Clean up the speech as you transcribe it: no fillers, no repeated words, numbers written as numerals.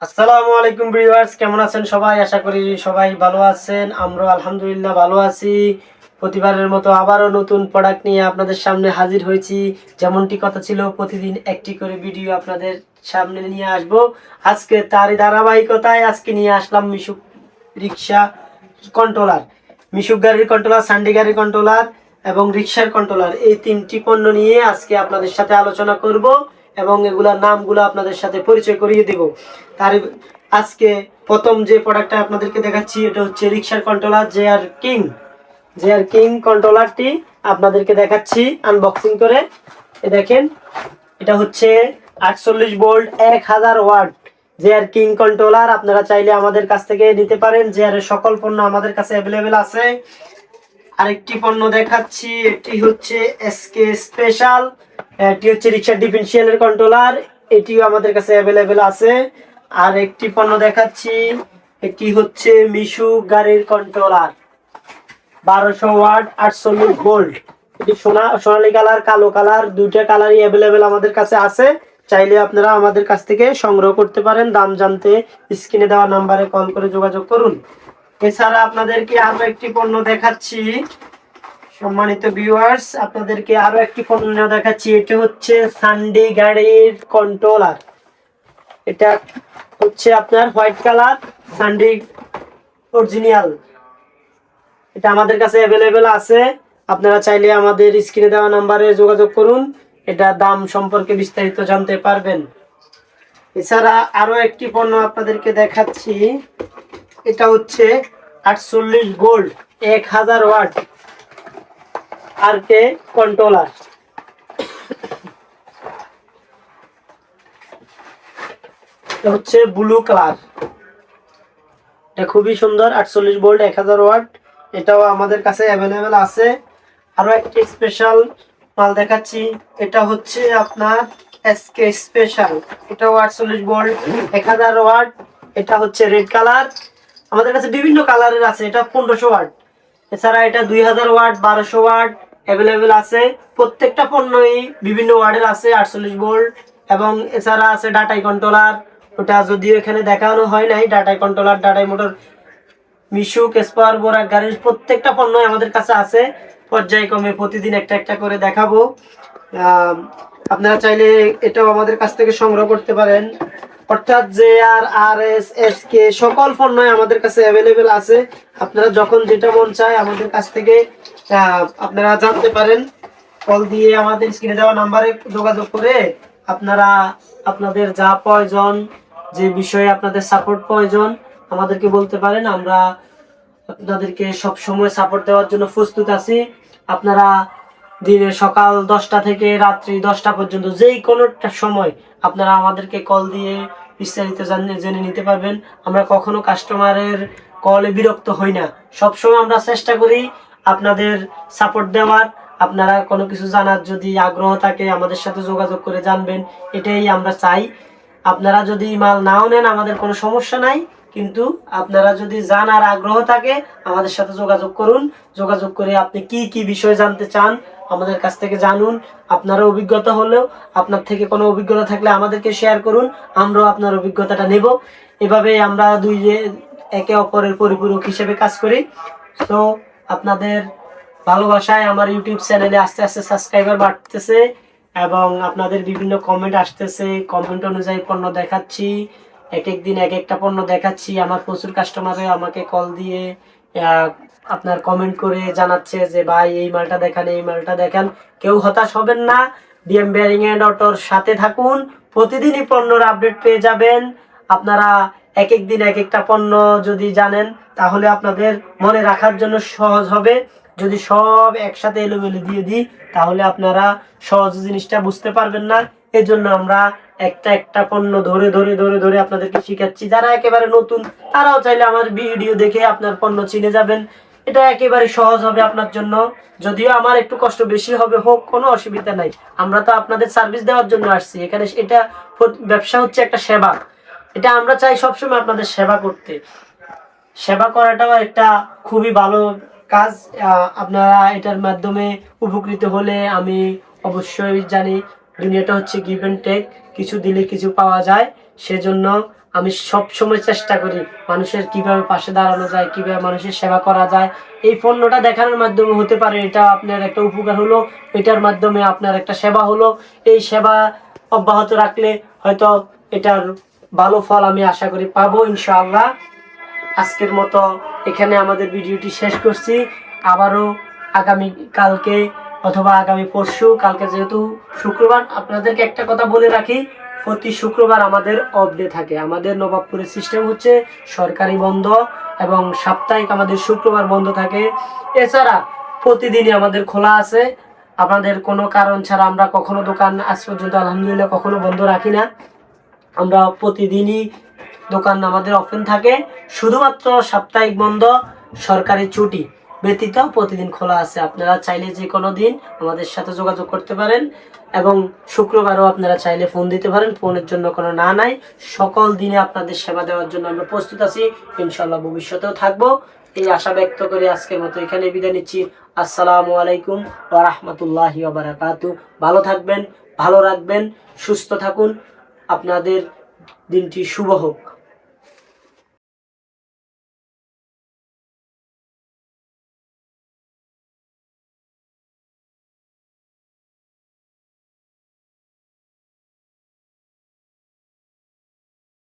আসসালামু আলাইকুম ভিউয়ার্স, কেমন আছেন সবাই? আশা করি সবাই ভালো আছেন। আমরা আলহামদুলিল্লাহ ভালো আছি। প্রতিবারের মতো আবারও নতুন প্রোডাক্ট নিয়ে আপনাদের সামনে হাজির হয়েছি। যেমনটি কথা ছিল, প্রতিদিন একটি করে ভিডিও আপনাদের সামনে নিয়ে আসব। আজকে তারই ধারাবাহিকতায় আজকে নিয়ে আসলাম মিশুক রিক্সা কন্ট্রোলার, মিশুক গাড়ির কন্ট্রোলার, সান্ডি গাড়ির কন্ট্রোলার এবং রিক্সার কন্ট্রোলার। এই তিনটি পণ্য নিয়ে আজকে আপনাদের সাথে আলোচনা করব এবং এগুলার নামগুলো আপনাদের সাথে পরিচয় করিয়ে দেব। তার আজকে প্রথম যে প্রোডাক্টটা আপনাদেরকে দেখাচ্ছি, এটা হচ্ছে রিক্সার কন্ট্রোলার জে আর কিং কন্ট্রোলারটি আপনাদেরকে দেখাচ্ছি আনবক্সিং করে। দেখেন, এটা হচ্ছে 48 volt 1000 watt J R king controller. আপনারা চাইলে আমাদের কাছ থেকে নিতে পারেন। জে-আর এর সকল পণ্য আমাদের কাছে অ্যাভেলেবেল আছে। আরেকটি পণ্য দেখাচ্ছি, এটি হচ্ছে এসকে স্পেশাল। এটি হচ্ছে রিক্সার ডিফারেন্সিয়ালের কন্ট্রোলার, এটিও আমাদের কাছে অ্যাভেলেবেল আছে। আর একটি পণ্য দেখাচ্ছি, এটি হচ্ছে মিশুক গাড়ির কন্ট্রোলার 1200 ওয়াট 48 ভোল্ট। এটি সোনালী কালার, কালো কালার, দুইটা কালারই অ্যাভেলেবেল আমাদের কাছে আছে। চাইলে আপনারা আমাদের কাছ থেকে সংগ্রহ করতে পারেন। দাম জানতে স্ক্রিনে দেওয়া নাম্বারে কল করে যোগাযোগ করুন। এছাড়া আপনাদেরকে আরো একটি পণ্য দেখাচ্ছি, সম্মানিত ভিউয়ার্স, আপনাদেরকে আরো একটি পণ্য দেখাচ্ছি। এটা হচ্ছে সান্ডি গাড়ির কন্ট্রোলার। এটা হচ্ছে আপনার হোয়াইট কালার সান্ডি অরিজিনাল। এটা আমাদের কাছে অ্যাভেলেবেল আছে। আপনারা চাইলে আমাদের স্ক্রিনে দেওয়া নাম্বারে যোগাযোগ করুন, এটা দাম সম্পর্কে বিস্তারিত জানতে পারবেন। এছাড়া আরো একটি পণ্য আপনাদেরকে দেখাচ্ছি, এটা হচ্ছে 48 ভোল্ট 1000 ওয়াট আর-কে কন্ট্রোলার। এটা হচ্ছে ব্লু কালার, এটা খুবই সুন্দর। 48 ভোল্ট 1000 ওয়াট, এটাও আমাদের কাছে অ্যাভেলেবেল আছে। আরো একটি স্পেশাল মাল দেখাচ্ছি, এটা হচ্ছে আপনার এসকে স্পেশাল। এটাও 48 ভোল্ট 1000 ওয়াট, এটা হচ্ছে রেড কালার। আমাদের কাছে বিভিন্ন কালারের আছে। এটা 1500 ওয়াট, এছাড়া এটা 2000 ওয়াট 1200 ওয়াট অ্যাভেলেবেল আছে। প্রত্যেকটা পণ্যই বিভিন্ন ওয়াটের আছে 48 ভোল্ট। এবং এছাড়া আছে ডাটাই কন্ট্রোলার, ওটা যদিও এখানে দেখানো হয় নাই। ডাটাই কন্ট্রোলার, ডাটাই মোটর, মিশুক, স্পার, বোরাক গাড়ির প্রত্যেকটা পণ্যই আমাদের কাছে আছে। পর্যায়ক্রমে প্রতিদিন একটা একটা করে দেখাবো। আপনারা চাইলে এটাও আমাদের কাছ থেকে সংগ্রহ করতে পারেন। অর্থাৎ জে-আর-এস-কে সকল পণ্যই আমাদের কাছে অ্যাভেলেবেল আছে। আপনারা যখন যেটা মন চায় আমাদের কাছ থেকে আপনারা জানতে পারেন। কল দিয়ে আমাদের স্ক্রিনে দেওয়া নাম্বারে যোগাযোগ করে আপনারা আপনাদের যা প্রয়োজন, যে বিষয়ে আপনাদের সাপোর্ট প্রয়োজন আমাদেরকে বলতে পারেন। আমরা আপনাদেরকে সব সময় সাপোর্ট দেওয়ার জন্য প্রস্তুত আছি। আপনারা দিনে সকাল 10টা থেকে রাত্রি 10টা পর্যন্ত যেই কোনো সময় আপনারা আমাদেরকে কল দিয়ে বিস্তারিত জেনে নিতে পারবেন। আমরা কখনো কাস্টমারের কলে বিরক্ত হই না। সবসময় আমরা চেষ্টা করি আপনাদের সাপোর্ট দেওয়ার। আপনারা কোনো কিছু জানার যদি আগ্রহ থাকে আমাদের সাথে যোগাযোগ করে জানবেন, এটাই আমরা চাই। আপনারা যদি মাল নাও নেন আমাদের কোনো সমস্যা নাই, কিন্তু আপনারা যদি জানার আগ্রহ থাকে আমাদের সাথে যোগাযোগ করুন। যোগাযোগ করে আপনি কি কি বিষয় জানতে চান আমাদের কাছ থেকে জানুন। আপনার অভিজ্ঞতা হলেও, আপনার থেকে কোনো অভিজ্ঞতা থাকলে আমাদেরকে শেয়ার করুন, আমরাও আপনার অভিজ্ঞতাটা নেব। এভাবে আমরা একে অপরের পরিপূরক হিসেবে কাজ করি। তো আপনাদের ভালোবাসায় আমার ইউটিউব চ্যানেলে আস্তে আস্তে সাবস্ক্রাইবার বাড়তেছে এবং আপনাদের বিভিন্ন কমেন্ট আসতেছে। কমেন্ট অনুযায়ী পণ্য দেখাচ্ছি, এক এক দিন এক একটা পণ্য দেখাচ্ছি। আমার প্রচুর কাস্টমারে আমাকে কল দিয়ে আপনার কমেন্ট করে জানাচ্ছে যে ভাই এই মালটা দেখান, এই মালটা দেখান। কেউ হতাশ হবেন না, ডিএম বেয়ারিং এন্ড অটোর সাথে থাকুন। প্রতিদিনই পণ্যর আপডেট পেয়ে যাবেন। আপনারা এক এক দিন এক একটা পণ্য যদি জানেন তাহলে আপনাদের মনে রাখার জন্য সহজ হবে। যদি সব একসাথে এলোমেলো দিয়ে দিই তাহলে আপনারা সহজ জিনিসটা বুঝতে পারবেন না। এজন্য আমরা একটা একটা পণ্য ধরে ধরে ধরে ধরে আপনাদেরকে শিখাচ্ছি। যারা একেবারে নতুন তারাও চাইলে আমার ভিডিও দেখে আপনার পণ্য চিনে যাবেন। এটা একেবারে সহজ হবে আপনার জন্য। যদিও আমার একটু কষ্ট বেশি হবে, হোক, কোনো অসুবিধা নাই। আমরা তো আপনাদের সার্ভিস দেওয়ার জন্য আসছি এখানে। এটা ব্যবসা হচ্ছে একটা সেবা। এটা আমরা চাই সবসময় আপনাদের সেবা করতে। সেবা করাটাও একটা খুবই ভালো কাজ। আপনারা এটার মাধ্যমে উপকৃত হলে আমি অবশ্যই জানি দুনিয়াটা হচ্ছে গিভ অ্যান্ড টেক, কিছু দিলে কিছু পাওয়া যায়। সেজন্য আমি সব সময় চেষ্টা করি মানুষের কিভাবে পাশে দাঁড়ানো যায়, কিভাবে মানুষের সেবা করা যায়। এই পণ্যটা দেখানোর মাধ্যমে হতে পারে এটা আপনার একটা উপকার হলো, এটার মাধ্যমে আপনার একটা সেবা হলো। এই সেবা অব্যাহত রাখলে হয়তো এটার ভালো ফল আমি আশা করি পাবো ইনশাআল্লাহ। আজকের মতো এখানে আমাদের ভিডিওটি শেষ করছি। আবারও আগামী কালকে অথবা আগামী পরশু, কালকে যেহেতু শুক্রবার, আপনাদেরকে একটা কথা বলে রাখি, প্রতি শুক্রবার আমাদের অফ ডে থাকে। আমাদের নবাবপুরের সিস্টেম হচ্ছে সরকারি বন্ধ এবং সাপ্তাহিক আমাদের শুক্রবার বন্ধ থাকে। এছাড়া প্রতিদিনই আমাদের খোলা আছে। আপনাদের কোনো কারণ ছাড়া আমরা কখনো দোকান আজ পর্যন্ত আলহামদুলিল্লাহ কখনো বন্ধ রাখি না। আমরা প্রতিদিনই দোকান আমাদের ওপেন থাকে, শুধুমাত্র সাপ্তাহিক বন্ধ সরকারি ছুটি ব্যতীত প্রতিদিন খোলা আছে। আপনারা চাইলে যে কোনো দিন আমাদের সাথে যোগাযোগ করতে পারেন এবং শুক্রবারও আপনারা চাইলে ফোন দিতে পারেন, ফোনের জন্য কোনো না নাই। সকল দিনে আপনাদের সেবা দেওয়ার জন্য আমরা প্রস্তুত আছি, ইনশাআল্লাহ ভবিষ্যতেও থাকবো। এই আশা ব্যক্ত করে আজকের মতো এখানে বিদায় নিচ্ছি। আসসালামু আলাইকুম ওয়া রাহমাতুল্লাহি ওয়া বারাকাতুহু। ভালো থাকবেন, ভালো রাখবেন, সুস্থ থাকুন। আপনাদের দিনটি শুভ হোক।